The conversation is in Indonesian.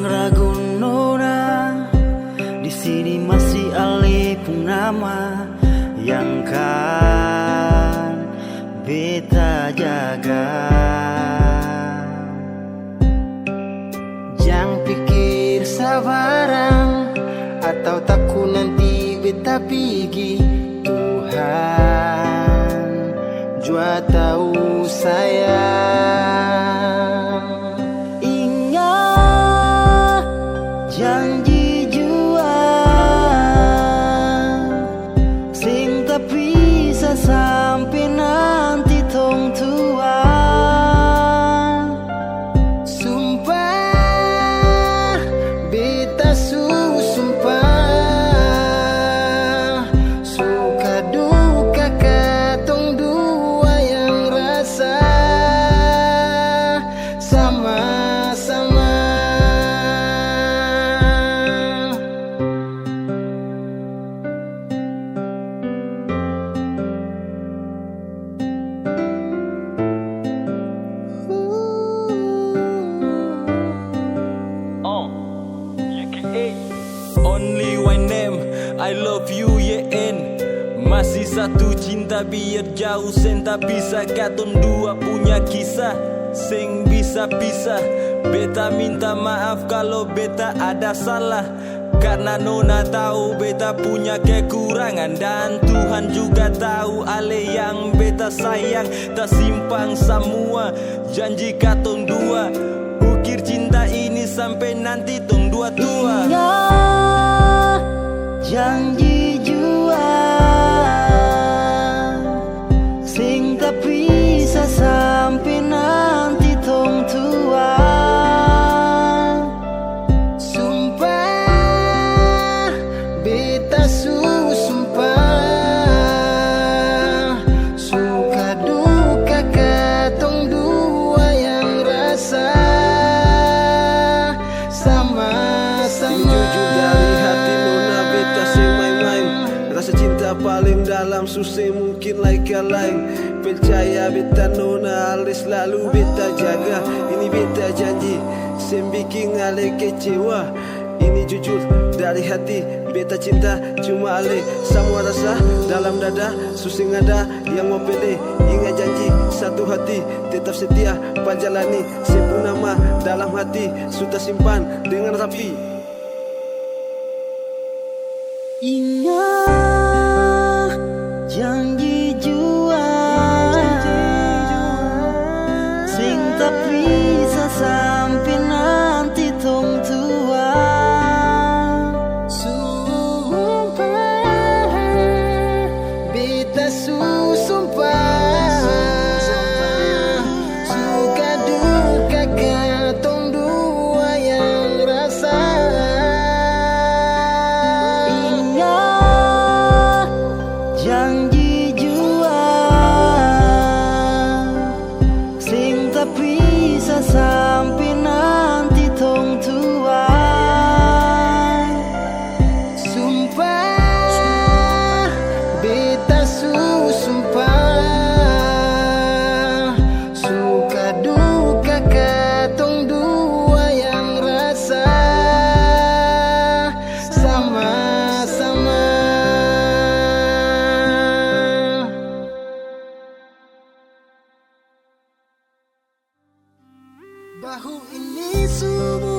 ragu nona, di sini masih Ale pun nama yang kan beta jaga. Jangan pikir sabarang atau takut nanti beta pergi. Tuhan jua tahu sayang. Ingat janji jua, sing tak bisa sampai nanti tong tua. Sumpah beta sumpah, suka duka katong dua yang rasa sama-sama. Only one name, I love you yeah and masih satu cinta biar jauh sen tak bisa katong dua punya kisah sing bisa pisah. Beta minta maaf kalau beta ada salah, karena nona tahu beta punya kekurangan, dan Tuhan juga tahu Ale yang beta sayang. Tak simpang semua janji katong dua, ukir cinta ini sampai nanti tong dua tua. Ingat janji jua, sing tak bisa sampai nanti tong tua. Sumpah beta sumpah, suka duka katong dua yang rasa sama-sama. Jujur dari hati nona beta sing main-main, rasa cinta paling dalam susah mungkin like lain. Percaya beta nona Ale selalu beta jaga. Ini beta janji sem bikin Ale kecewa. Ini jujur dari hati, beta cinta cuma Ale. Semua rasa dalam dada, susah ada yang mau pede. Ingat janji satu hati, tetap setia pajalani. Sepun nama dalam hati, sudah simpan dengan rapi. Ingat janji jua, sing tak bisa sampai nanti tong tua. Sumpah beta sumpah, suka duka katong dua yang rasa. Ingat janji jua, sing tak bisa sampai nanti tong tua. Sumpah beta sumpah, suka duka katong dua yang rasa sama-sama. Bahu ini subuh